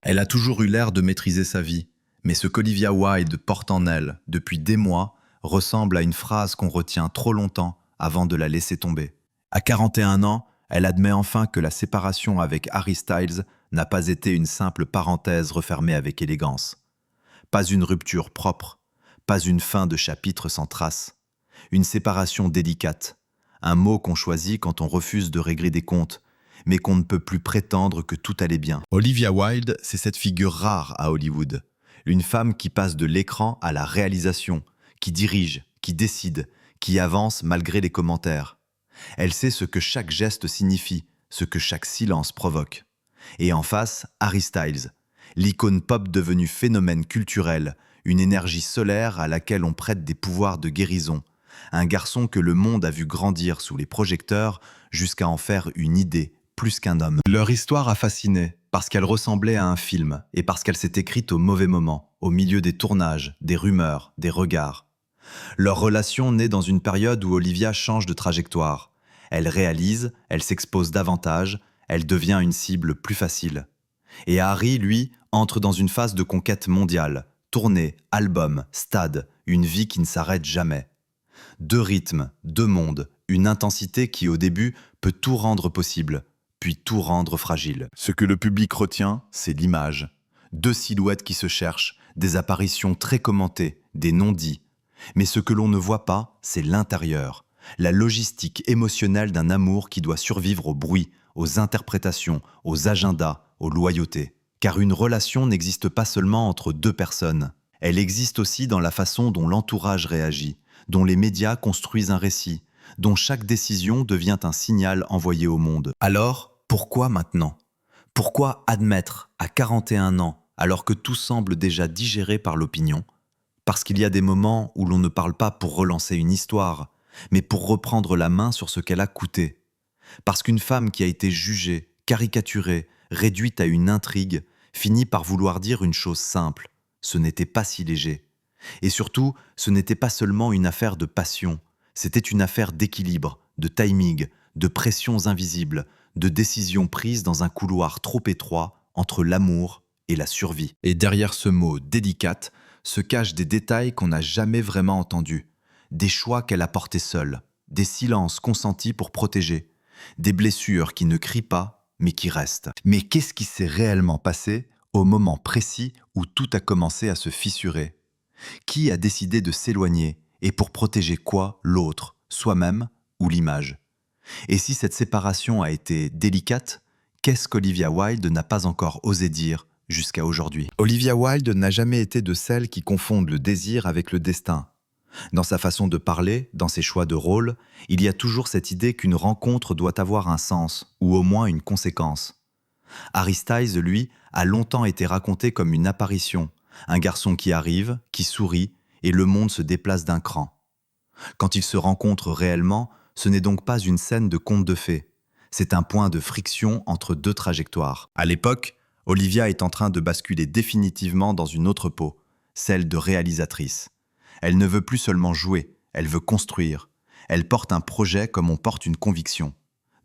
Elle a toujours eu l'air de maîtriser sa vie, mais ce qu'Olivia Wilde porte en elle depuis des mois ressemble à une phrase qu'on retient trop longtemps avant de la laisser tomber. À 41 ans, elle admet enfin que la séparation avec Harry Styles n'a pas été une simple parenthèse refermée avec élégance. Pas une rupture propre, pas une fin de chapitre sans trace. Une séparation délicate, un mot qu'on choisit quand on refuse de régler des comptes, mais qu'on ne peut plus prétendre que tout allait bien. Olivia Wilde, c'est cette figure rare à Hollywood. Une femme qui passe de l'écran à la réalisation, qui dirige, qui décide, qui avance malgré les commentaires. Elle sait ce que chaque geste signifie, ce que chaque silence provoque. Et en face, Harry Styles, l'icône pop devenue phénomène culturel, une énergie solaire à laquelle on prête des pouvoirs de guérison. Un garçon que le monde a vu grandir sous les projecteurs jusqu'à en faire une idée, plus qu'un homme. Leur histoire a fasciné, parce qu'elle ressemblait à un film, et parce qu'elle s'est écrite au mauvais moment, au milieu des tournages, des rumeurs, des regards. Leur relation naît dans une période où Olivia change de trajectoire. Elle réalise, elle s'expose davantage, elle devient une cible plus facile. Et Harry, lui, entre dans une phase de conquête mondiale. Tournée, album, stade, une vie qui ne s'arrête jamais. Deux rythmes, deux mondes, une intensité qui au début peut tout rendre possible, puis tout rendre fragile. Ce que le public retient, c'est l'image. Deux silhouettes qui se cherchent, des apparitions très commentées, des non-dits. Mais ce que l'on ne voit pas, c'est l'intérieur, la logistique émotionnelle d'un amour qui doit survivre au bruit, aux interprétations, aux agendas, aux loyautés. Car une relation n'existe pas seulement entre deux personnes. Elle existe aussi dans la façon dont l'entourage réagit, dont les médias construisent un récit, dont chaque décision devient un signal envoyé au monde. Alors, pourquoi maintenant ? Pourquoi admettre, à 41 ans, alors que tout semble déjà digéré par l'opinion ? Parce qu'il y a des moments où l'on ne parle pas pour relancer une histoire, mais pour reprendre la main sur ce qu'elle a coûté. Parce qu'une femme qui a été jugée, caricaturée, réduite à une intrigue, finit par vouloir dire une chose simple. Ce n'était pas si léger. Et surtout, ce n'était pas seulement une affaire de passion, c'était une affaire d'équilibre, de timing, de pressions invisibles, de décisions prises dans un couloir trop étroit entre l'amour et la survie. Et derrière ce mot « délicate », se cachent des détails qu'on n'a jamais vraiment entendus, des choix qu'elle a portés seule, des silences consentis pour protéger, des blessures qui ne crient pas, mais qui restent. Mais qu'est-ce qui s'est réellement passé au moment précis où tout a commencé à se fissurer ? Qui a décidé de s'éloigner et pour protéger quoi, l'autre, soi-même ou l'image ? Et si cette séparation a été délicate, qu'est-ce qu'Olivia Wilde n'a pas encore osé dire jusqu'à aujourd'hui ? Olivia Wilde n'a jamais été de celles qui confondent le désir avec le destin. Dans sa façon de parler, dans ses choix de rôle, il y a toujours cette idée qu'une rencontre doit avoir un sens, ou au moins une conséquence. Harry Styles, lui, a longtemps été raconté comme une apparition, un garçon qui arrive, qui sourit, et le monde se déplace d'un cran. Quand ils se rencontrent réellement, ce n'est donc pas une scène de conte de fées. C'est un point de friction entre deux trajectoires. À l'époque, Olivia est en train de basculer définitivement dans une autre peau, celle de réalisatrice. Elle ne veut plus seulement jouer, elle veut construire. Elle porte un projet comme on porte une conviction.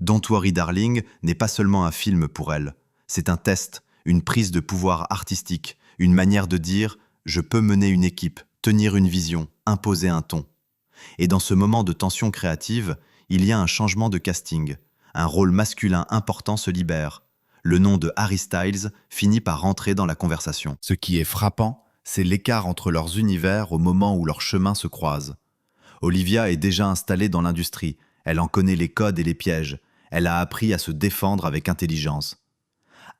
Don't Worry Darling n'est pas seulement un film pour elle. C'est un test, une prise de pouvoir artistique, une manière de dire « je peux mener une équipe, tenir une vision, imposer un ton ». Et dans ce moment de tension créative, il y a un changement de casting. Un rôle masculin important se libère. Le nom de Harry Styles finit par rentrer dans la conversation. Ce qui est frappant, c'est l'écart entre leurs univers au moment où leurs chemins se croisent. Olivia est déjà installée dans l'industrie, elle en connaît les codes et les pièges, elle a appris à se défendre avec intelligence.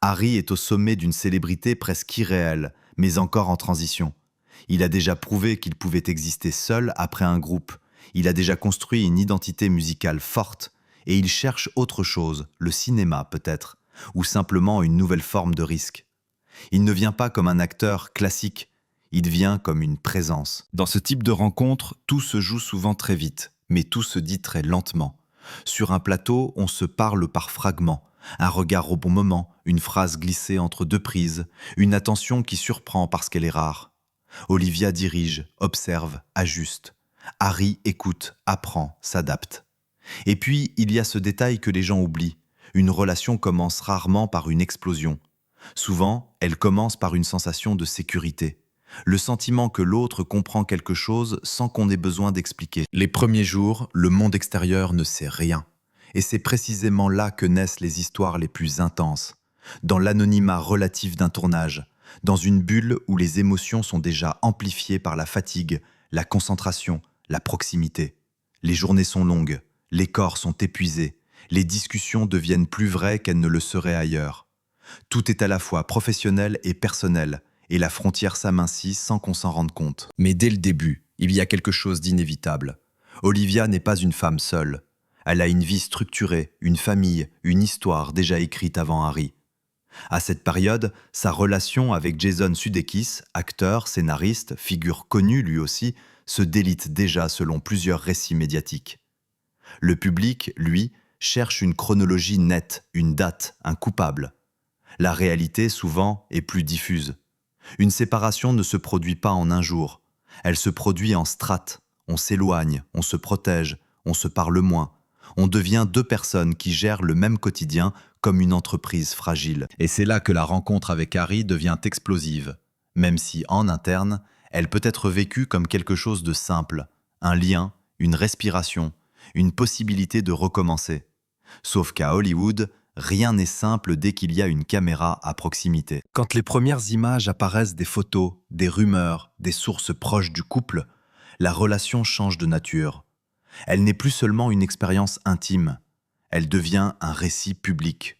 Harry est au sommet d'une célébrité presque irréelle, mais encore en transition. Il a déjà prouvé qu'il pouvait exister seul après un groupe, il a déjà construit une identité musicale forte, et il cherche autre chose, le cinéma peut-être, ou simplement une nouvelle forme de risque. Il ne vient pas comme un acteur classique, il vient comme une présence. Dans ce type de rencontre, tout se joue souvent très vite, mais tout se dit très lentement. Sur un plateau, on se parle par fragments, un regard au bon moment, une phrase glissée entre deux prises, une attention qui surprend parce qu'elle est rare. Olivia dirige, observe, ajuste. Harry écoute, apprend, s'adapte. Et puis, il y a ce détail que les gens oublient. Une relation commence rarement par une explosion. Souvent, elle commence par une sensation de sécurité, le sentiment que l'autre comprend quelque chose sans qu'on ait besoin d'expliquer. Les premiers jours, le monde extérieur ne sait rien. Et c'est précisément là que naissent les histoires les plus intenses, dans l'anonymat relatif d'un tournage, dans une bulle où les émotions sont déjà amplifiées par la fatigue, la concentration, la proximité. Les journées sont longues, les corps sont épuisés, les discussions deviennent plus vraies qu'elles ne le seraient ailleurs. Tout est à la fois professionnel et personnel, et la frontière s'amincit sans qu'on s'en rende compte. Mais dès le début, il y a quelque chose d'inévitable. Olivia n'est pas une femme seule. Elle a une vie structurée, une famille, une histoire déjà écrite avant Harry. À cette période, sa relation avec Jason Sudeikis, acteur, scénariste, figure connue lui aussi, se délite déjà selon plusieurs récits médiatiques. Le public, lui, cherche une chronologie nette, une date, un coupable. La réalité, souvent, est plus diffuse. Une séparation ne se produit pas en un jour. Elle se produit en strates. On s'éloigne, on se protège, on se parle moins. On devient deux personnes qui gèrent le même quotidien comme une entreprise fragile. Et c'est là que la rencontre avec Harry devient explosive, même si, en interne, elle peut être vécue comme quelque chose de simple, un lien, une respiration, une possibilité de recommencer. Sauf qu'à Hollywood, rien n'est simple dès qu'il y a une caméra à proximité. Quand les premières images apparaissent des photos, des rumeurs, des sources proches du couple, la relation change de nature. Elle n'est plus seulement une expérience intime, elle devient un récit public.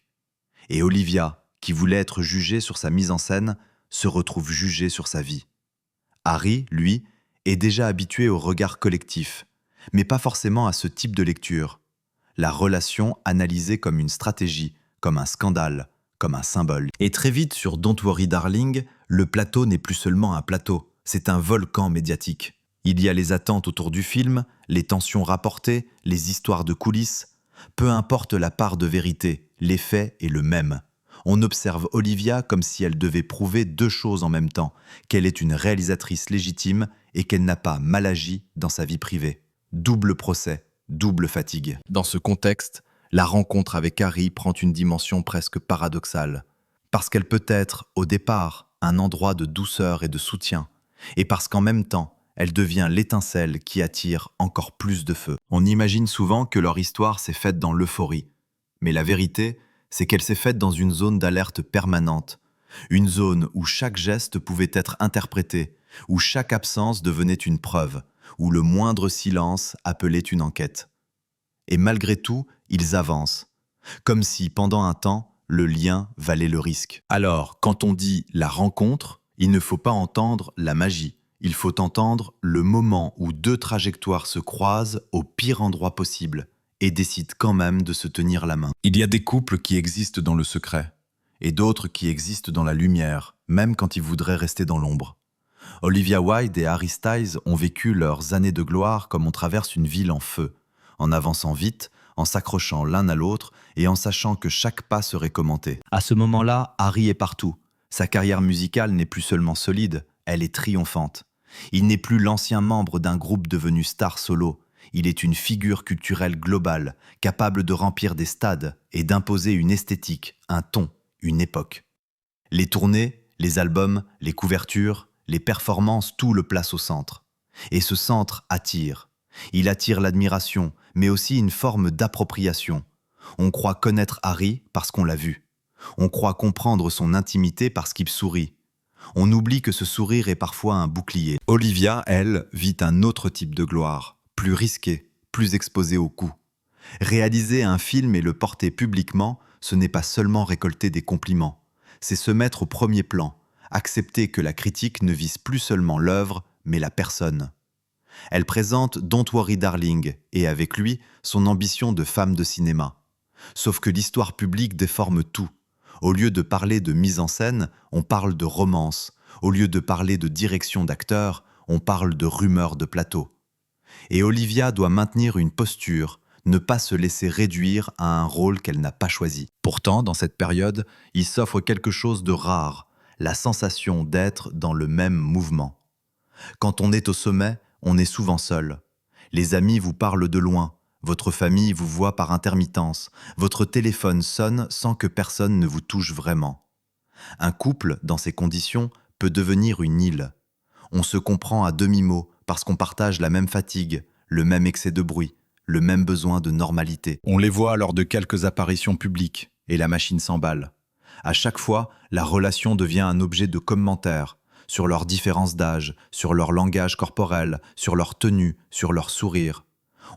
Et Olivia, qui voulait être jugée sur sa mise en scène, se retrouve jugée sur sa vie. Harry, lui, est déjà habitué au regard collectif, mais pas forcément à ce type de lecture. La relation analysée comme une stratégie, comme un scandale, comme un symbole. Et très vite sur Don't Worry Darling, le plateau n'est plus seulement un plateau, c'est un volcan médiatique. Il y a les attentes autour du film, les tensions rapportées, les histoires de coulisses. Peu importe la part de vérité, l'effet est le même. On observe Olivia comme si elle devait prouver deux choses en même temps, qu'elle est une réalisatrice légitime et qu'elle n'a pas mal agi dans sa vie privée. Double procès, double fatigue. Dans ce contexte, la rencontre avec Harry prend une dimension presque paradoxale. Parce qu'elle peut être, au départ, un endroit de douceur et de soutien, et parce qu'en même temps, elle devient l'étincelle qui attire encore plus de feu. On imagine souvent que leur histoire s'est faite dans l'euphorie. Mais la vérité, c'est qu'elle s'est faite dans une zone d'alerte permanente. Une zone où chaque geste pouvait être interprété, où chaque absence devenait une preuve, où le moindre silence appelait une enquête. Et malgré tout, ils avancent. Comme si, pendant un temps, le lien valait le risque. Alors, quand on dit la rencontre, il ne faut pas entendre la magie. Il faut entendre le moment où deux trajectoires se croisent au pire endroit possible et décident quand même de se tenir la main. Il y a des couples qui existent dans le secret et d'autres qui existent dans la lumière, même quand ils voudraient rester dans l'ombre. Olivia Wilde et Harry Styles ont vécu leurs années de gloire comme on traverse une ville en feu, en avançant vite, en s'accrochant l'un à l'autre et en sachant que chaque pas serait commenté. À ce moment-là, Harry est partout. Sa carrière musicale n'est plus seulement solide, elle est triomphante. Il n'est plus l'ancien membre d'un groupe devenu star solo. Il est une figure culturelle globale, capable de remplir des stades et d'imposer une esthétique, un ton, une époque. Les tournées, les albums, les couvertures, les performances, tout le place au centre. Et ce centre attire. Il attire l'admiration, mais aussi une forme d'appropriation. On croit connaître Harry parce qu'on l'a vu. On croit comprendre son intimité parce qu'il sourit. On oublie que ce sourire est parfois un bouclier. Olivia, elle, vit un autre type de gloire, plus risqué, plus exposé aux coups. Réaliser un film et le porter publiquement, ce n'est pas seulement récolter des compliments, c'est se mettre au premier plan, accepter que la critique ne vise plus seulement l'œuvre, mais la personne. Elle présente Don't Worry Darling et avec lui, son ambition de femme de cinéma. Sauf que l'histoire publique déforme tout. Au lieu de parler de mise en scène, on parle de romance. Au lieu de parler de direction d'acteur, on parle de rumeurs de plateau. Et Olivia doit maintenir une posture, ne pas se laisser réduire à un rôle qu'elle n'a pas choisi. Pourtant, dans cette période, il s'offre quelque chose de rare, la sensation d'être dans le même mouvement. Quand on est au sommet, on est souvent seul. Les amis vous parlent de loin. Votre famille vous voit par intermittence. Votre téléphone sonne sans que personne ne vous touche vraiment. Un couple, dans ces conditions, peut devenir une île. On se comprend à demi-mot parce qu'on partage la même fatigue, le même excès de bruit, le même besoin de normalité. On les voit lors de quelques apparitions publiques et la machine s'emballe. À chaque fois, la relation devient un objet de commentaire sur leurs différences d'âge, sur leur langage corporel, sur leur tenue, sur leur sourire.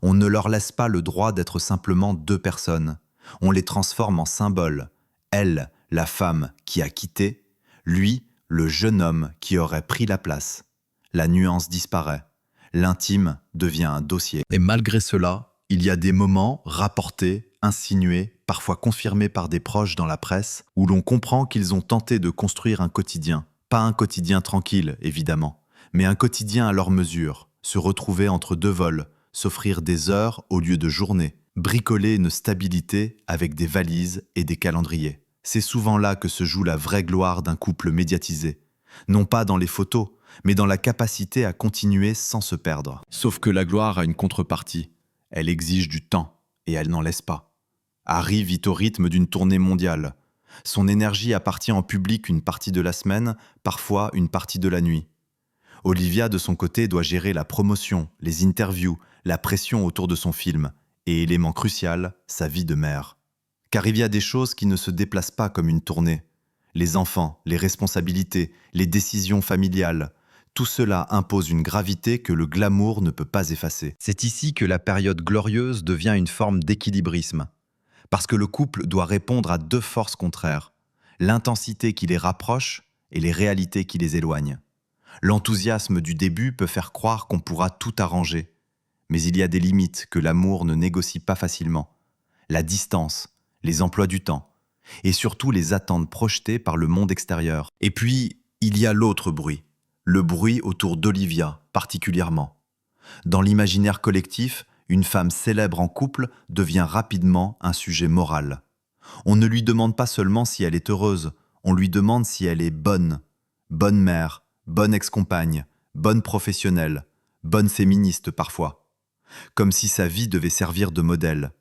On ne leur laisse pas le droit d'être simplement deux personnes. On les transforme en symboles. Elle, la femme qui a quitté, lui, le jeune homme qui aurait pris la place. La nuance disparaît. L'intime devient un dossier. Et malgré cela, il y a des moments rapportés, insinués, parfois confirmés par des proches dans la presse, où l'on comprend qu'ils ont tenté de construire un quotidien. Pas un quotidien tranquille, évidemment, mais un quotidien à leur mesure, se retrouver entre deux vols, s'offrir des heures au lieu de journées, bricoler une stabilité avec des valises et des calendriers. C'est souvent là que se joue la vraie gloire d'un couple médiatisé. Non pas dans les photos, mais dans la capacité à continuer sans se perdre. Sauf que la gloire a une contrepartie. Elle exige du temps, et elle n'en laisse pas. Harry vit au rythme d'une tournée mondiale. Son énergie appartient en public une partie de la semaine, parfois une partie de la nuit. Olivia, de son côté, doit gérer la promotion, les interviews, la pression autour de son film, et élément crucial, sa vie de mère. Car il y a des choses qui ne se déplacent pas comme une tournée. Les enfants, les responsabilités, les décisions familiales, tout cela impose une gravité que le glamour ne peut pas effacer. C'est ici que la période glorieuse devient une forme d'équilibrisme. Parce que le couple doit répondre à deux forces contraires, l'intensité qui les rapproche et les réalités qui les éloignent. L'enthousiasme du début peut faire croire qu'on pourra tout arranger, mais il y a des limites que l'amour ne négocie pas facilement. La distance, les emplois du temps, et surtout les attentes projetées par le monde extérieur. Et puis, il y a l'autre bruit, le bruit autour d'Olivia particulièrement. Dans l'imaginaire collectif, une femme célèbre en couple devient rapidement un sujet moral. On ne lui demande pas seulement si elle est heureuse, on lui demande si elle est bonne. Bonne mère, bonne ex-compagne, bonne professionnelle, bonne féministe parfois. Comme si sa vie devait servir de modèle.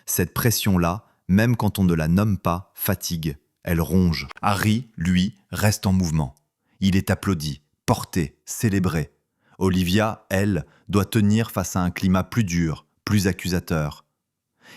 Cette pression-là, même quand on ne la nomme pas, fatigue, elle ronge. Harry, lui, reste en mouvement. Il est applaudi, porté, célébré. Olivia, elle, doit tenir face à un climat plus dur, plus accusateur.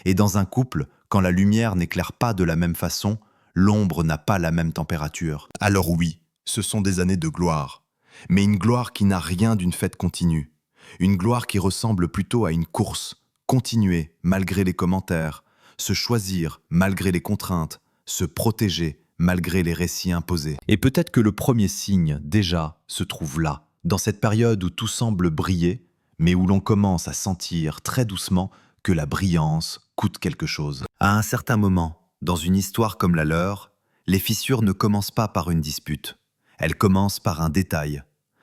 Et dans un couple, quand la lumière n'éclaire pas de la même façon, l'ombre n'a pas la même température. Alors oui, ce sont des années de gloire. Mais une gloire qui n'a rien d'une fête continue. Une gloire qui ressemble plutôt à une course. Continuer malgré les commentaires, se choisir malgré les contraintes, se protéger malgré les récits imposés. Et peut-être que le premier signe, déjà, se trouve là, dans cette période où tout semble briller, mais où l'on commence à sentir très doucement que la brillance coûte quelque chose. À un certain moment, dans une histoire comme la leur, les fissures ne commencent pas par une dispute. Elles commencent par un détail,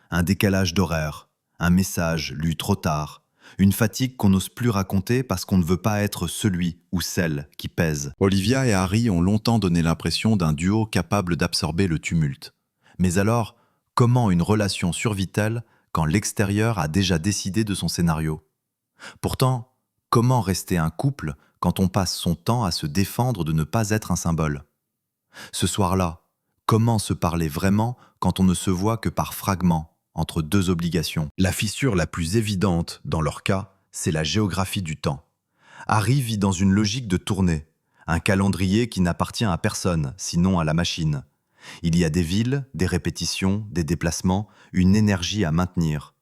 un décalage d'horaire, un message lu trop tard, une fatigue qu'on n'ose plus raconter parce qu'on ne veut pas être celui ou celle qui pèse. Olivia et Harry ont longtemps donné l'impression d'un duo capable d'absorber le tumulte. Mais alors, comment une relation survit-elle quand l'extérieur a déjà décidé de son scénario? Pourtant, comment rester un couple quand on passe son temps à se défendre de ne pas être un symbole? Ce soir-là, comment se parler vraiment quand on ne se voit que par fragments entre deux obligations? La fissure la plus évidente, dans leur cas, c'est la géographie du temps. Harry vit dans une logique de tournée, un calendrier qui n'appartient à personne, sinon à la machine. Il y a des villes, des répétitions, des déplacements, une énergie à maintenir.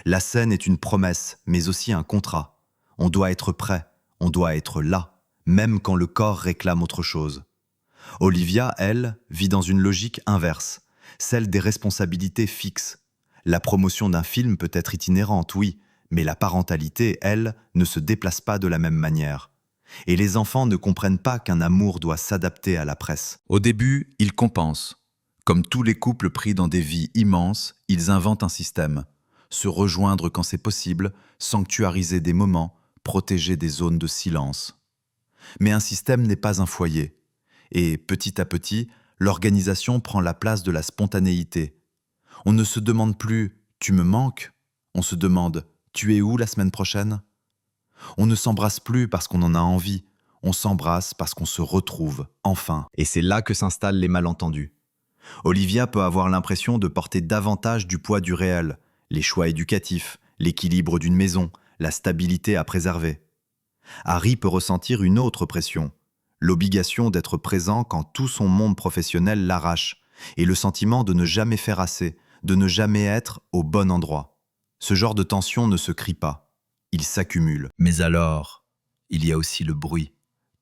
La scène est une promesse, mais aussi un contrat. On doit être prêt, on doit être là, même quand le corps réclame autre chose. Olivia, elle, vit dans une logique inverse, celle des responsabilités fixes. La promotion d'un film peut être itinérante, oui, mais la parentalité, elle, ne se déplace pas de la même manière. Et les enfants ne comprennent pas qu'un amour doit s'adapter à la presse. Au début, ils compensent. Comme tous les couples pris dans des vies immenses, ils inventent un système. Se rejoindre quand c'est possible, sanctuariser des moments, protéger des zones de silence. Mais un système n'est pas un foyer. Et petit à petit, l'organisation prend la place de la spontanéité. On ne se demande plus « tu me manques ?» On se demande « tu es où la semaine prochaine ?» On ne s'embrasse plus parce qu'on en a envie, on s'embrasse parce qu'on se retrouve, enfin. Et c'est là que s'installent les malentendus. Olivia peut avoir l'impression de porter davantage du poids du réel, les choix éducatifs, l'équilibre d'une maison, la stabilité à préserver. Harry peut ressentir une autre pression, l'obligation d'être présent quand tout son monde professionnel l'arrache, et le sentiment de ne jamais faire assez, de ne jamais être au bon endroit. Ce genre de tension ne se crie pas, il s'accumule. Mais alors, il y a aussi le bruit,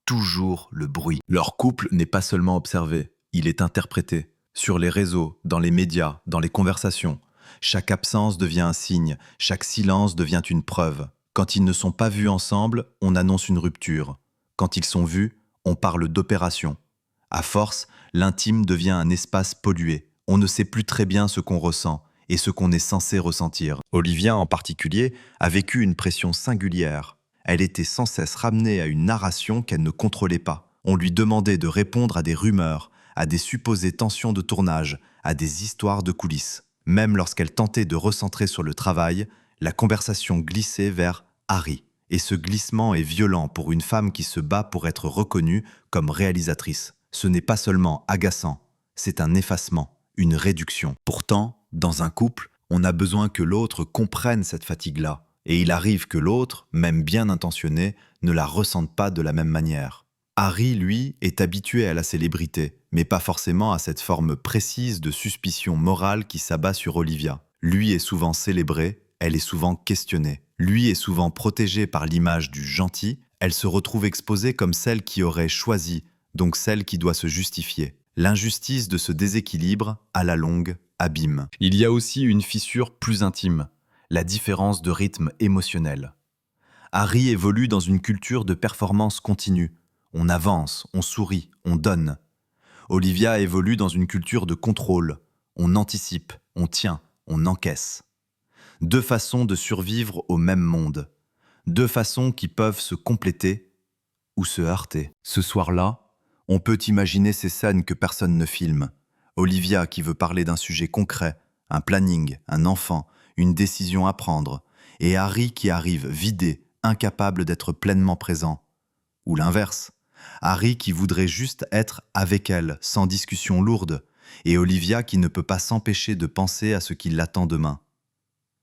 toujours le bruit. Leur couple n'est pas seulement observé, il est interprété. Sur les réseaux, dans les médias, dans les conversations. Chaque absence devient un signe, chaque silence devient une preuve. Quand ils ne sont pas vus ensemble, on annonce une rupture. Quand ils sont vus, on parle d'opération. À force, l'intime devient un espace pollué. On ne sait plus très bien ce qu'on ressent et ce qu'on est censé ressentir. Olivia, en particulier, a vécu une pression singulière. Elle était sans cesse ramenée à une narration qu'elle ne contrôlait pas. On lui demandait de répondre à des rumeurs, à des supposées tensions de tournage, à des histoires de coulisses. Même lorsqu'elle tentait de recentrer sur le travail, la conversation glissait vers Harry. Et ce glissement est violent pour une femme qui se bat pour être reconnue comme réalisatrice. Ce n'est pas seulement agaçant, c'est un effacement, une réduction. Pourtant, dans un couple, on a besoin que l'autre comprenne cette fatigue-là. Et il arrive que l'autre, même bien intentionné, ne la ressente pas de la même manière. Harry, lui, est habitué à la célébrité, mais pas forcément à cette forme précise de suspicion morale qui s'abat sur Olivia. Lui est souvent célébré, elle est souvent questionnée. Lui est souvent protégé par l'image du gentil, elle se retrouve exposée comme celle qui aurait choisi, donc celle qui doit se justifier. L'injustice de ce déséquilibre, à la longue, abîme. Il y a aussi une fissure plus intime, la différence de rythme émotionnel. Harry évolue dans une culture de performance continue. On avance, on sourit, on donne. Olivia évolue dans une culture de contrôle. On anticipe, on tient, on encaisse. Deux façons de survivre au même monde. Deux façons qui peuvent se compléter ou se heurter. Ce soir-là, on peut imaginer ces scènes que personne ne filme. Olivia qui veut parler d'un sujet concret, un planning, un enfant, une décision à prendre, et Harry qui arrive vidé, incapable d'être pleinement présent. Ou l'inverse. Harry qui voudrait juste être avec elle, sans discussion lourde, et Olivia qui ne peut pas s'empêcher de penser à ce qui l'attend demain.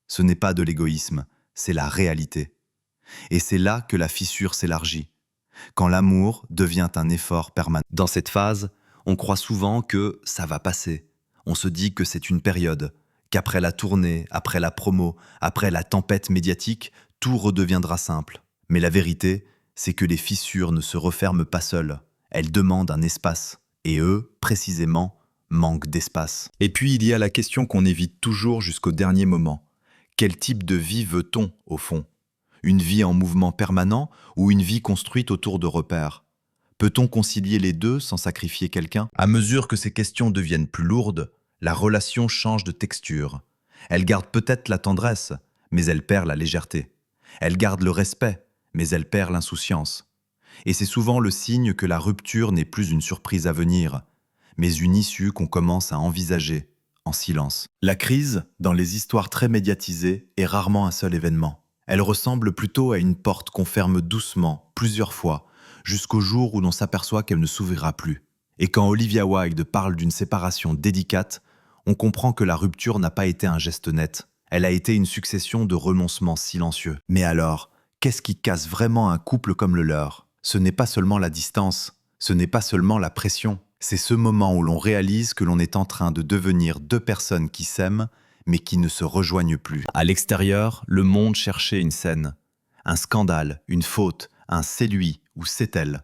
Ce n'est pas de l'égoïsme, c'est la réalité. Et c'est là que la fissure s'élargit, quand l'amour devient un effort permanent. Dans cette phase, on croit souvent que ça va passer. On se dit que c'est une période, qu'après la tournée, après la promo, après la tempête médiatique, tout redeviendra simple. Mais la vérité, c'est que les fissures ne se referment pas seules. Elles demandent un espace. Et eux, précisément, manquent d'espace. Et puis il y a la question qu'on évite toujours jusqu'au dernier moment. Quel type de vie veut-on, au fond ? Une vie en mouvement permanent ou une vie construite autour de repères ? Peut-on concilier les deux sans sacrifier quelqu'un ? À mesure que ces questions deviennent plus lourdes, la relation change de texture. Elle garde peut-être la tendresse, mais elle perd la légèreté. Elle garde le respect, mais elle perd l'insouciance. Et c'est souvent le signe que la rupture n'est plus une surprise à venir, mais une issue qu'on commence à envisager, en silence. La crise, dans les histoires très médiatisées, est rarement un seul événement. Elle ressemble plutôt à une porte qu'on ferme doucement, plusieurs fois, jusqu'au jour où l'on s'aperçoit qu'elle ne s'ouvrira plus. Et quand Olivia Wilde parle d'une séparation délicate, on comprend que la rupture n'a pas été un geste net. Elle a été une succession de renoncements silencieux. Mais alors, qu'est-ce qui casse vraiment un couple comme le leur ? Ce n'est pas seulement la distance, ce n'est pas seulement la pression. C'est ce moment où l'on réalise que l'on est en train de devenir deux personnes qui s'aiment, mais qui ne se rejoignent plus. À l'extérieur, le monde cherchait une scène. Un scandale, une faute, un c'est lui ou c'est elle.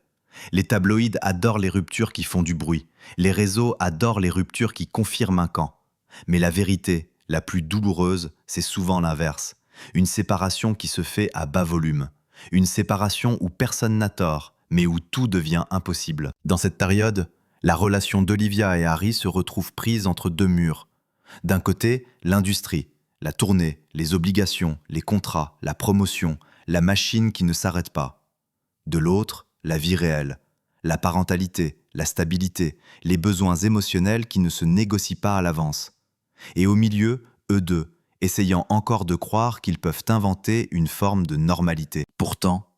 Les tabloïds adorent les ruptures qui font du bruit. Les réseaux adorent les ruptures qui confirment un camp. Mais la vérité, la plus douloureuse, c'est souvent l'inverse. Une séparation qui se fait à bas volume. Une séparation où personne n'a tort, mais où tout devient impossible. Dans cette période, la relation d'Olivia et Harry se retrouve prise entre deux murs. D'un côté, l'industrie, la tournée, les obligations, les contrats, la promotion, la machine qui ne s'arrête pas. De l'autre, la vie réelle, la parentalité, la stabilité, les besoins émotionnels qui ne se négocient pas à l'avance. Et au milieu, eux deux, essayant encore de croire qu'ils peuvent inventer une forme de normalité. Pourtant,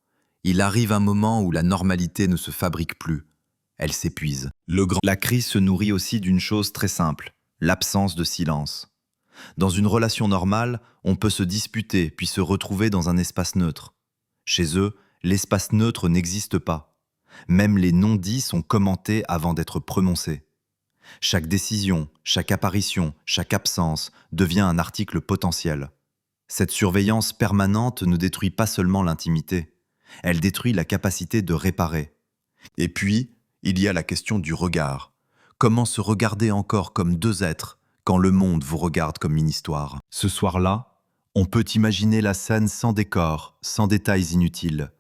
il arrive un moment où la normalité ne se fabrique plus. elle s'épuise. La crise se nourrit aussi d'une chose très simple, l'absence de silence. Dans une relation normale, on peut se disputer puis se retrouver dans un espace neutre. Chez eux, l'espace neutre n'existe pas. Même les non-dits sont commentés avant d'être prononcés. Chaque décision, chaque apparition, chaque absence devient un article potentiel. Cette surveillance permanente ne détruit pas seulement l'intimité, elle détruit la capacité de réparer. Et puis, il y a la question du regard. Comment se regarder encore comme deux êtres quand le monde vous regarde comme une histoire? Ce soir-là, on peut imaginer la scène sans décor, sans détails inutiles.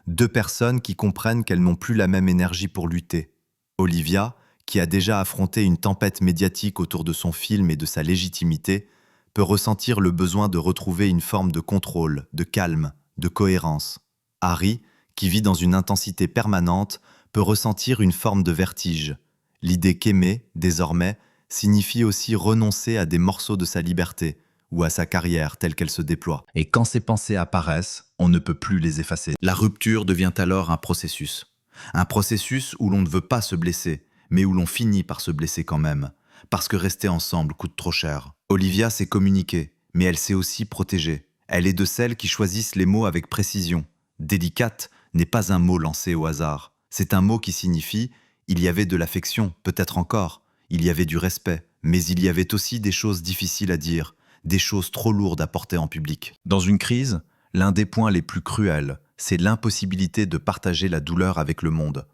Deux personnes qui comprennent qu'elles n'ont plus la même énergie pour lutter. Olivia, qui a déjà affronté une tempête médiatique autour de son film et de sa légitimité, peut ressentir le besoin de retrouver une forme de contrôle, de calme, de cohérence. Harry, qui vit dans une intensité permanente, peut ressentir une forme de vertige. L'idée qu'aimer, désormais, signifie aussi renoncer à des morceaux de sa liberté ou à sa carrière telle qu'elle se déploie. Et quand ces pensées apparaissent, on ne peut plus les effacer. La rupture devient alors un processus. Un processus où l'on ne veut pas se blesser, mais où l'on finit par se blesser quand même, parce que rester ensemble coûte trop cher. Olivia sait communiquer, mais elle sait aussi protéger. Elle est de celles qui choisissent les mots avec précision. Délicate n'est pas un mot lancé au hasard. C'est un mot qui signifie « il y avait de l'affection, peut-être encore, il y avait du respect, mais il y avait aussi des choses difficiles à dire, des choses trop lourdes à porter en public ». Dans une crise, l'un des points les plus cruels, c'est l'impossibilité de partager la douleur avec le monde.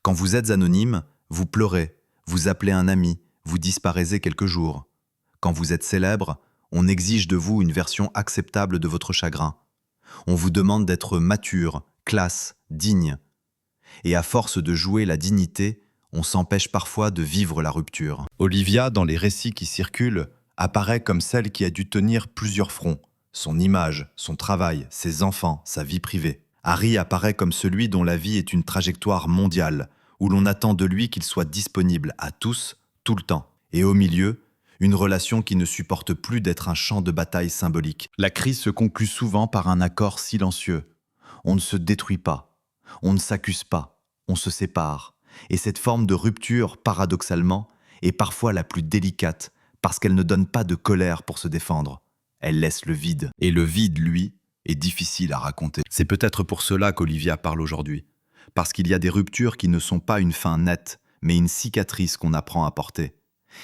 Quand vous êtes anonyme, vous pleurez, vous appelez un ami, vous disparaissez quelques jours. Quand vous êtes célèbre, on exige de vous une version acceptable de votre chagrin. On vous demande d'être mature, classe, digne. Et à force de jouer la dignité, on s'empêche parfois de vivre la rupture. Olivia, dans les récits qui circulent, apparaît comme celle qui a dû tenir plusieurs fronts. Son image, son travail, ses enfants, sa vie privée. Harry apparaît comme celui dont la vie est une trajectoire mondiale, où l'on attend de lui qu'il soit disponible à tous, tout le temps. Et au milieu, une relation qui ne supporte plus d'être un champ de bataille symbolique. La crise se conclut souvent par un accord silencieux. On ne se détruit pas, on ne s'accuse pas, on se sépare. Et cette forme de rupture, paradoxalement, est parfois la plus délicate, parce qu'elle ne donne pas de colère pour se défendre. Elle laisse le vide. Et le vide, lui, est difficile à raconter. C'est peut-être pour cela qu'Olivia parle aujourd'hui. Parce qu'il y a des ruptures qui ne sont pas une fin nette, mais une cicatrice qu'on apprend à porter.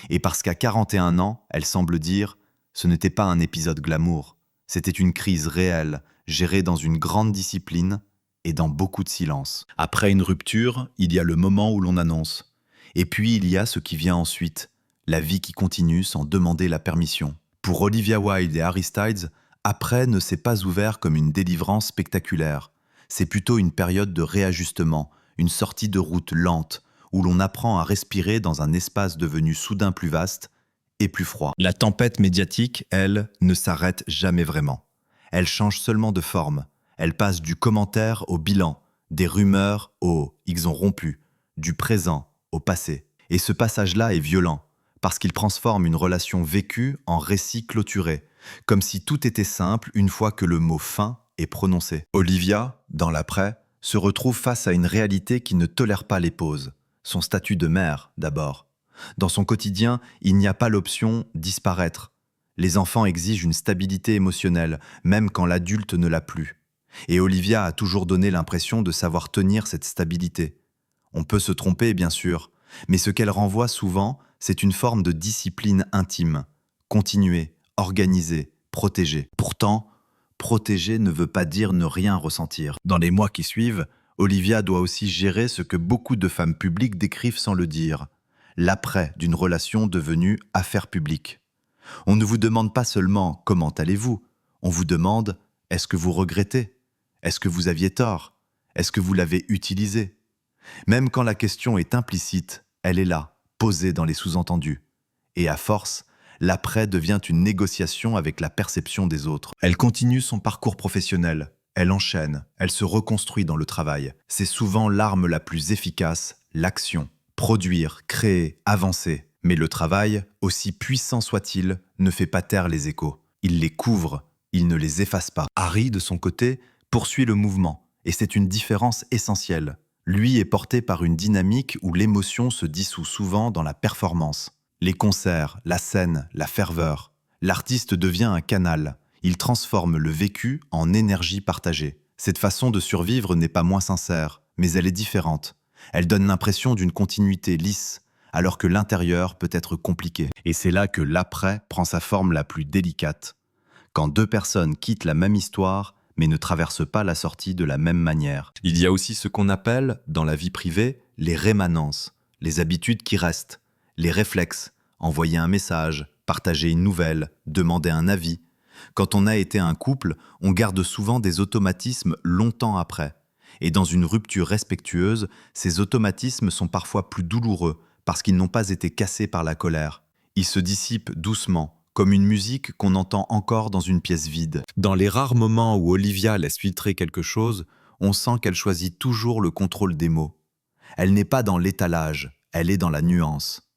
Et parce qu'à 41 ans, elle semble dire « ce n'était pas un épisode glamour, c'était une crise réelle, gérée dans une grande discipline et dans beaucoup de silence. » Après une rupture, il y a le moment où l'on annonce. Et puis il y a ce qui vient ensuite, la vie qui continue sans demander la permission. Pour Olivia Wilde et Harry Styles, après ne s'est pas ouvert comme une délivrance spectaculaire. C'est plutôt une période de réajustement, une sortie de route lente, où l'on apprend à respirer dans un espace devenu soudain plus vaste et plus froid. La tempête médiatique, elle, ne s'arrête jamais vraiment. Elle change seulement de forme. Elle passe du commentaire au bilan, des rumeurs au « ils ont rompu », du présent au passé. Et ce passage-là est violent, parce qu'il transforme une relation vécue en récit clôturé, comme si tout était simple une fois que le mot « fin » est prononcé. Olivia, dans l'après, se retrouve face à une réalité qui ne tolère pas les pauses. Son statut de mère, d'abord. Dans son quotidien, il n'y a pas l'option « disparaître ». Les enfants exigent une stabilité émotionnelle, même quand l'adulte ne l'a plus. Et Olivia a toujours donné l'impression de savoir tenir cette stabilité. On peut se tromper, bien sûr, mais ce qu'elle renvoie souvent, c'est une forme de discipline intime. Continuer, organiser, protéger. Pourtant, protéger ne veut pas dire ne rien ressentir. Dans les mois qui suivent, Olivia doit aussi gérer ce que beaucoup de femmes publiques décrivent sans le dire, l'après d'une relation devenue affaire publique. On ne vous demande pas seulement « comment allez-vous ?», on vous demande « est-ce que vous regrettez ? Est-ce que vous aviez tort ? Est-ce que vous l'avez utilisé ?» Même quand la question est implicite, elle est là, posée dans les sous-entendus. Et à force, l'après devient une négociation avec la perception des autres. Elle continue son parcours professionnel. Elle enchaîne, elle se reconstruit dans le travail. C'est souvent l'arme la plus efficace, l'action. Produire, créer, avancer. Mais le travail, aussi puissant soit-il, ne fait pas taire les échos. Il les couvre, il ne les efface pas. Harry, de son côté, poursuit le mouvement. Et c'est une différence essentielle. Lui est porté par une dynamique où l'émotion se dissout souvent dans la performance. Les concerts, la scène, la ferveur. L'artiste devient un canal. Il transforme le vécu en énergie partagée. Cette façon de survivre n'est pas moins sincère, mais elle est différente. Elle donne l'impression d'une continuité lisse, alors que l'intérieur peut être compliqué. Et c'est là que l'après prend sa forme la plus délicate. Quand deux personnes quittent la même histoire, mais ne traversent pas la sortie de la même manière. Il y a aussi ce qu'on appelle, dans la vie privée, les rémanences, les habitudes qui restent, les réflexes, envoyer un message, partager une nouvelle, demander un avis. Quand on a été un couple, on garde souvent des automatismes longtemps après. Et dans une rupture respectueuse, ces automatismes sont parfois plus douloureux parce qu'ils n'ont pas été cassés par la colère. Ils se dissipent doucement, comme une musique qu'on entend encore dans une pièce vide. Dans les rares moments où Olivia laisse filtrer quelque chose, on sent qu'elle choisit toujours le contrôle des mots. Elle n'est pas dans l'étalage, elle est dans la nuance.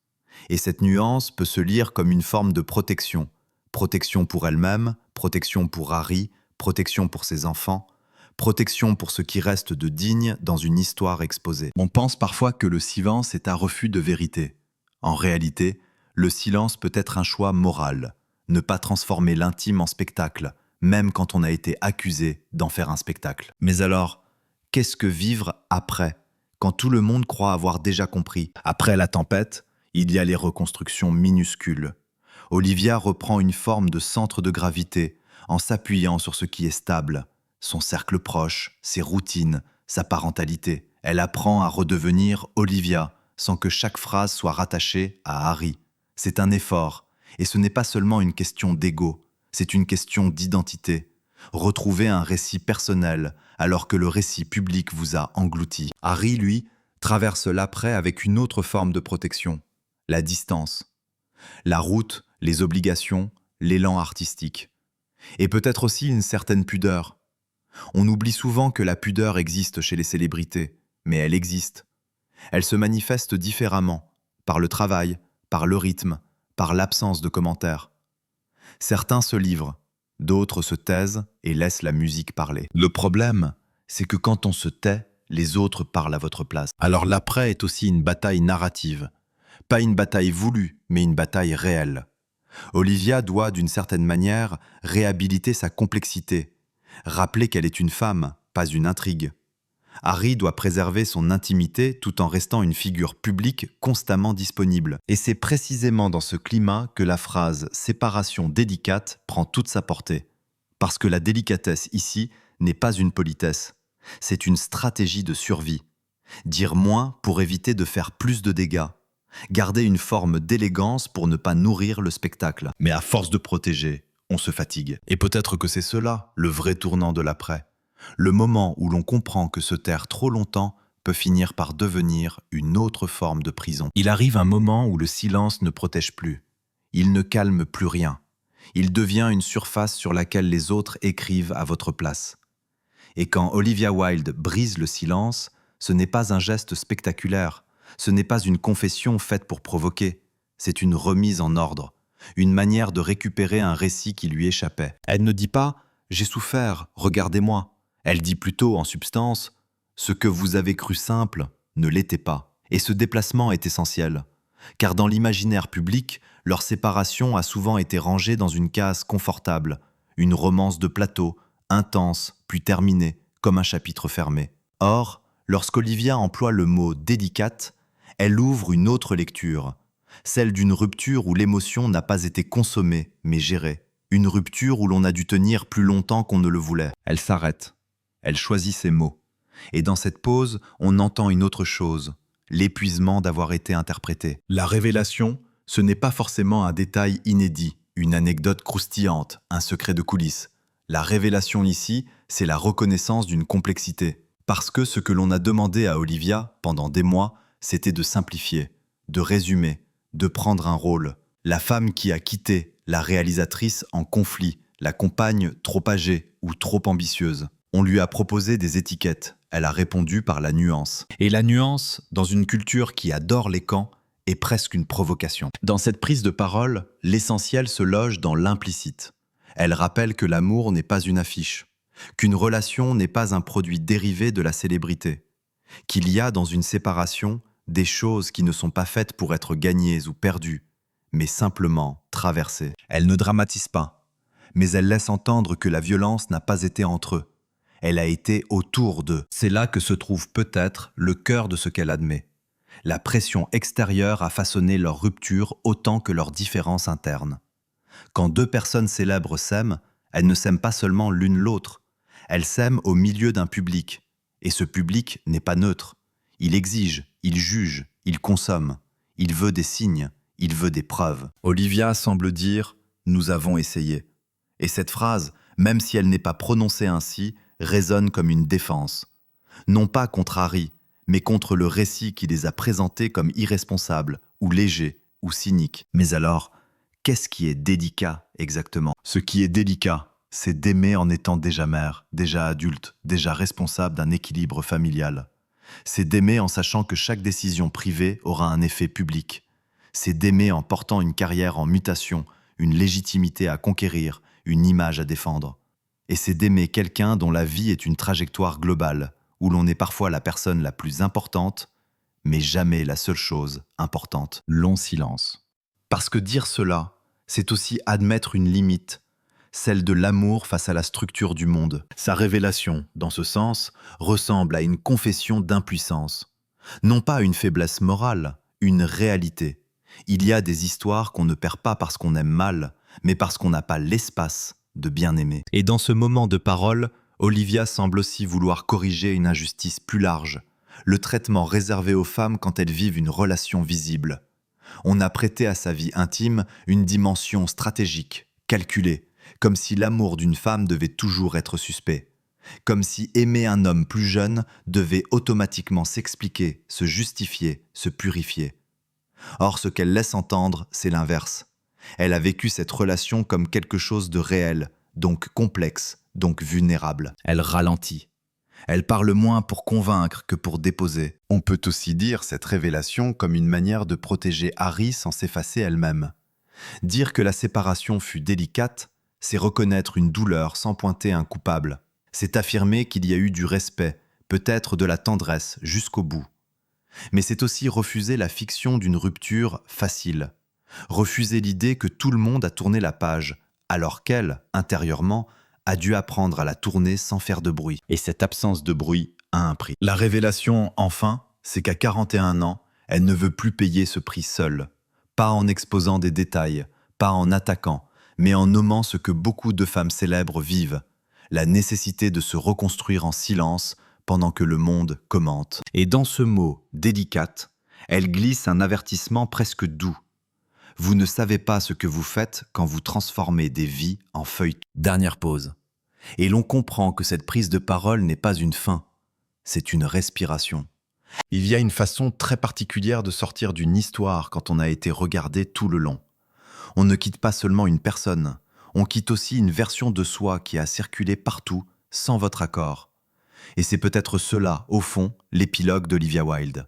Et cette nuance peut se lire comme une forme de protection. Protection pour elle-même, protection pour Harry, protection pour ses enfants, protection pour ce qui reste de digne dans une histoire exposée. On pense parfois que le silence est un refus de vérité. En réalité, le silence peut être un choix moral. Ne pas transformer l'intime en spectacle, même quand on a été accusé d'en faire un spectacle. Mais alors, qu'est-ce que vivre après, quand tout le monde croit avoir déjà compris? Après la tempête, il y a les reconstructions minuscules. Olivia reprend une forme de centre de gravité en s'appuyant sur ce qui est stable, son cercle proche, ses routines, sa parentalité. Elle apprend à redevenir Olivia sans que chaque phrase soit rattachée à Harry. C'est un effort, et ce n'est pas seulement une question d'ego, c'est une question d'identité. Retrouver un récit personnel alors que le récit public vous a englouti. Harry, lui, traverse l'après avec une autre forme de protection, la distance. La route, les obligations, l'élan artistique. Et peut-être aussi une certaine pudeur. On oublie souvent que la pudeur existe chez les célébrités, mais elle existe. Elle se manifeste différemment, par le travail, par le rythme, par l'absence de commentaires. Certains se livrent, d'autres se taisent et laissent la musique parler. Le problème, c'est que quand on se tait, les autres parlent à votre place. Alors l'après est aussi une bataille narrative. Pas une bataille voulue, mais une bataille réelle. Olivia doit, d'une certaine manière, réhabiliter sa complexité, rappeler qu'elle est une femme, pas une intrigue. Harry doit préserver son intimité tout en restant une figure publique constamment disponible. Et c'est précisément dans ce climat que la phrase « séparation délicate » prend toute sa portée. Parce que la délicatesse ici n'est pas une politesse, c'est une stratégie de survie. Dire moins pour éviter de faire plus de dégâts. Garder une forme d'élégance pour ne pas nourrir le spectacle. Mais à force de protéger, on se fatigue. Et peut-être que c'est cela, le vrai tournant de l'après. Le moment où l'on comprend que se taire trop longtemps peut finir par devenir une autre forme de prison. Il arrive un moment où le silence ne protège plus. Il ne calme plus rien. Il devient une surface sur laquelle les autres écrivent à votre place. Et quand Olivia Wilde brise le silence, ce n'est pas un geste spectaculaire, ce n'est pas une confession faite pour provoquer, c'est une remise en ordre, une manière de récupérer un récit qui lui échappait. Elle ne dit pas « j'ai souffert, regardez-moi ». Elle dit plutôt, en substance, « ce que vous avez cru simple ne l'était pas ». Et ce déplacement est essentiel, car dans l'imaginaire public, leur séparation a souvent été rangée dans une case confortable, une romance de plateau, intense, puis terminée, comme un chapitre fermé. Or, lorsqu'Olivia emploie le mot « délicate », elle ouvre une autre lecture, celle d'une rupture où l'émotion n'a pas été consommée, mais gérée. Une rupture où l'on a dû tenir plus longtemps qu'on ne le voulait. Elle s'arrête. Elle choisit ses mots. Et dans cette pause, on entend une autre chose, l'épuisement d'avoir été interprété. La révélation, ce n'est pas forcément un détail inédit, une anecdote croustillante, un secret de coulisses. La révélation ici, c'est la reconnaissance d'une complexité. Parce que ce que l'on a demandé à Olivia, pendant des mois, c'était de simplifier, de résumer, de prendre un rôle. La femme qui a quitté, la réalisatrice en conflit, la compagne trop âgée ou trop ambitieuse. On lui a proposé des étiquettes, elle a répondu par la nuance. Et la nuance, dans une culture qui adore les camps, est presque une provocation. Dans cette prise de parole, l'essentiel se loge dans l'implicite. Elle rappelle que l'amour n'est pas une affiche, qu'une relation n'est pas un produit dérivé de la célébrité. qu'il y a dans une séparation des choses qui ne sont pas faites pour être gagnées ou perdues, mais simplement traversées. Elle ne dramatise pas, mais elle laisse entendre que la violence n'a pas été entre eux. Elle a été autour d'eux. C'est là que se trouve peut-être le cœur de ce qu'elle admet. La pression extérieure a façonné leur rupture autant que leur différence interne. Quand deux personnes célèbres s'aiment, elles ne s'aiment pas seulement l'une l'autre, elles s'aiment au milieu d'un public. Et ce public n'est pas neutre. Il exige, il juge, il consomme, il veut des signes, il veut des preuves. Olivia semble dire « nous avons essayé ». Et cette phrase, même si elle n'est pas prononcée ainsi, résonne comme une défense. Non pas contre Harry, mais contre le récit qui les a présentés comme irresponsables, ou légers, ou cyniques. Mais alors, qu'est-ce qui est délicat exactement? Ce qui est délicat, c'est d'aimer en étant déjà mère, déjà adulte, déjà responsable d'un équilibre familial. C'est d'aimer en sachant que chaque décision privée aura un effet public. C'est d'aimer en portant une carrière en mutation, une légitimité à conquérir, une image à défendre. Et c'est d'aimer quelqu'un dont la vie est une trajectoire globale, où l'on est parfois la personne la plus importante, mais jamais la seule chose importante. Long silence. Parce que dire cela, c'est aussi admettre une limite, celle de l'amour face à la structure du monde. Sa révélation, dans ce sens, ressemble à une confession d'impuissance. Non pas une faiblesse morale, une réalité. Il y a des histoires qu'on ne perd pas parce qu'on aime mal, mais parce qu'on n'a pas l'espace de bien aimer. Et dans ce moment de parole, Olivia semble aussi vouloir corriger une injustice plus large, le traitement réservé aux femmes quand elles vivent une relation visible. On a prêté à sa vie intime une dimension stratégique, calculée, comme si l'amour d'une femme devait toujours être suspect, comme si aimer un homme plus jeune devait automatiquement s'expliquer, se justifier, se purifier. Or, ce qu'elle laisse entendre, c'est l'inverse. Elle a vécu cette relation comme quelque chose de réel, donc complexe, donc vulnérable. Elle ralentit. Elle parle moins pour convaincre que pour déposer. On peut aussi dire cette révélation comme une manière de protéger Harry sans s'effacer elle-même. Dire que la séparation fut délicate, c'est reconnaître une douleur sans pointer un coupable. C'est affirmer qu'il y a eu du respect, peut-être de la tendresse, jusqu'au bout. Mais c'est aussi refuser la fiction d'une rupture facile. Refuser l'idée que tout le monde a tourné la page, alors qu'elle, intérieurement, a dû apprendre à la tourner sans faire de bruit. Et cette absence de bruit a un prix. La révélation, enfin, c'est qu'à 41 ans, elle ne veut plus payer ce prix seule. Pas en exposant des détails, pas en attaquant, mais en nommant ce que beaucoup de femmes célèbres vivent, la nécessité de se reconstruire en silence pendant que le monde commente. Et dans ce mot « délicate », elle glisse un avertissement presque doux. Vous ne savez pas ce que vous faites quand vous transformez des vies en feuilles. Dernière pause. Et l'on comprend que cette prise de parole n'est pas une fin, c'est une respiration. Il y a une façon très particulière de sortir d'une histoire quand on a été regardé tout le long. On ne quitte pas seulement une personne, on quitte aussi une version de soi qui a circulé partout sans votre accord. Et c'est peut-être cela, au fond, l'épilogue d'Olivia Wilde.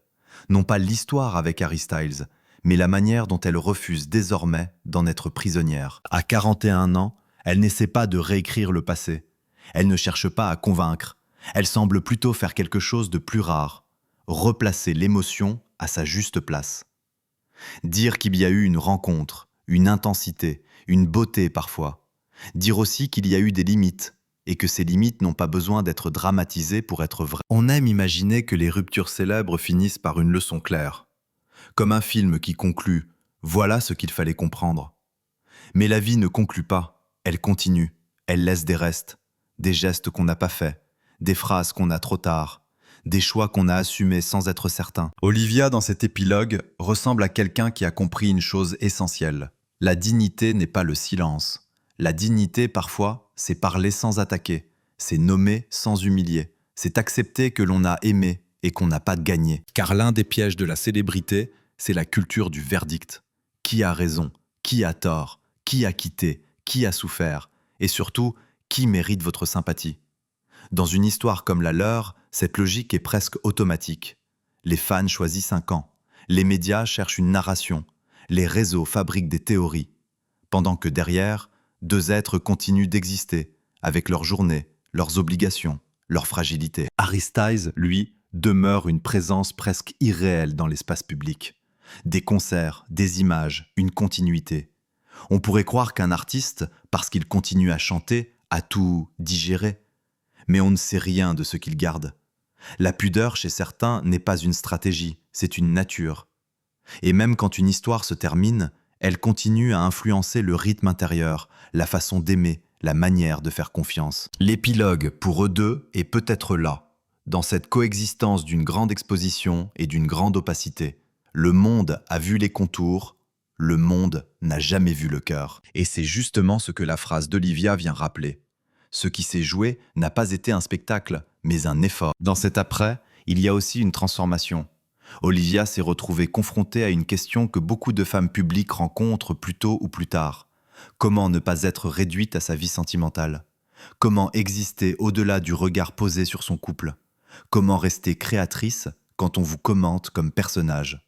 Non pas l'histoire avec Harry Styles, mais la manière dont elle refuse désormais d'en être prisonnière. À 41 ans, elle n'essaie pas de réécrire le passé. Elle ne cherche pas à convaincre. Elle semble plutôt faire quelque chose de plus rare, replacer l'émotion à sa juste place. Dire qu'il y a eu une rencontre, une intensité, une beauté parfois. Dire aussi qu'il y a eu des limites, et que ces limites n'ont pas besoin d'être dramatisées pour être vraies. On aime imaginer que les ruptures célèbres finissent par une leçon claire. Comme un film qui conclut « Voilà ce qu'il fallait comprendre ». Mais la vie ne conclut pas, elle continue, elle laisse des restes, des gestes qu'on n'a pas faits, des phrases qu'on a trop tard, des choix qu'on a assumés sans être certain. Olivia, dans cet épilogue, ressemble à quelqu'un qui a compris une chose essentielle. La dignité n'est pas le silence. La dignité, parfois, c'est parler sans attaquer, c'est nommer sans humilier, c'est accepter que l'on a aimé et qu'on n'a pas gagné. Car l'un des pièges de la célébrité, c'est la culture du verdict. Qui a raison? Qui a tort? Qui a quitté? Qui a souffert? Et surtout, qui mérite votre sympathie? Dans une histoire comme la leur, cette logique est presque automatique. Les fans choisissent un camp, les médias cherchent une narration, les réseaux fabriquent des théories, pendant que derrière, deux êtres continuent d'exister, avec leurs journées, leurs obligations, leurs fragilités. Harry Styles, lui, demeure une présence presque irréelle dans l'espace public. Des concerts, des images, une continuité. On pourrait croire qu'un artiste, parce qu'il continue à chanter, a tout digéré. Mais on ne sait rien de ce qu'il garde. La pudeur, chez certains, n'est pas une stratégie, c'est une nature. Et même quand une histoire se termine, elle continue à influencer le rythme intérieur, la façon d'aimer, la manière de faire confiance. L'épilogue, pour eux deux, est peut-être là, dans cette coexistence d'une grande exposition et d'une grande opacité. Le monde a vu les contours, le monde n'a jamais vu le cœur. Et c'est justement ce que la phrase d'Olivia vient rappeler. Ce qui s'est joué n'a pas été un spectacle, mais un effort. Dans cet après, il y a aussi une transformation. Olivia s'est retrouvée confrontée à une question que beaucoup de femmes publiques rencontrent plus tôt ou plus tard. Comment ne pas être réduite à sa vie sentimentale? Comment exister au-delà du regard posé sur son couple? Comment rester créatrice quand on vous commente comme personnage?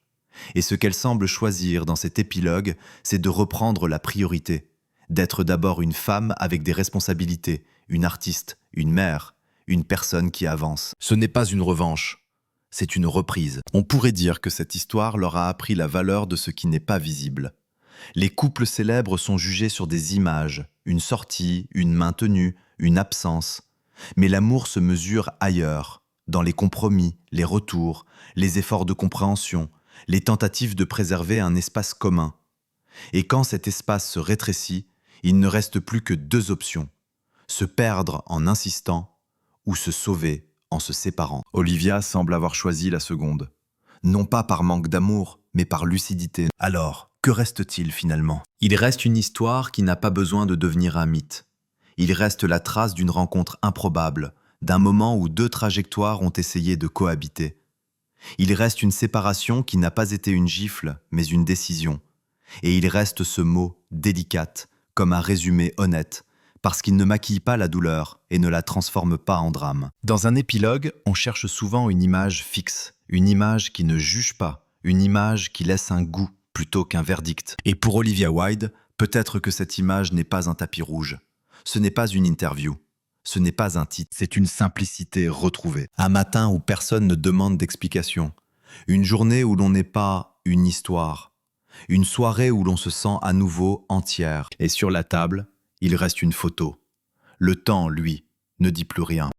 Et ce qu'elle semble choisir dans cet épilogue, c'est de reprendre la priorité, d'être d'abord une femme avec des responsabilités, une artiste, une mère, une personne qui avance. Ce n'est pas une revanche, c'est une reprise. On pourrait dire que cette histoire leur a appris la valeur de ce qui n'est pas visible. Les couples célèbres sont jugés sur des images, une sortie, une main tenue, une absence. Mais l'amour se mesure ailleurs, dans les compromis, les retours, les efforts de compréhension, les tentatives de préserver un espace commun. Et quand cet espace se rétrécit, il ne reste plus que deux options: se perdre en insistant ou se sauver en se séparant. Olivia semble avoir choisi la seconde. Non pas par manque d'amour, mais par lucidité. Alors, que reste-t-il finalement? Il reste une histoire qui n'a pas besoin de devenir un mythe. Il reste la trace d'une rencontre improbable, d'un moment où deux trajectoires ont essayé de cohabiter. Il reste une séparation qui n'a pas été une gifle, mais une décision. Et il reste ce mot, délicate, comme un résumé honnête, parce qu'il ne maquille pas la douleur et ne la transforme pas en drame. Dans un épilogue, on cherche souvent une image fixe, une image qui ne juge pas, une image qui laisse un goût plutôt qu'un verdict. Et pour Olivia Wilde, peut-être que cette image n'est pas un tapis rouge. Ce n'est pas une interview. Ce n'est pas un titre, c'est une simplicité retrouvée. Un matin où personne ne demande d'explication. Une journée où l'on n'est pas une histoire. Une soirée où l'on se sent à nouveau entière. Et sur la table, il reste une photo. Le temps, lui, ne dit plus rien.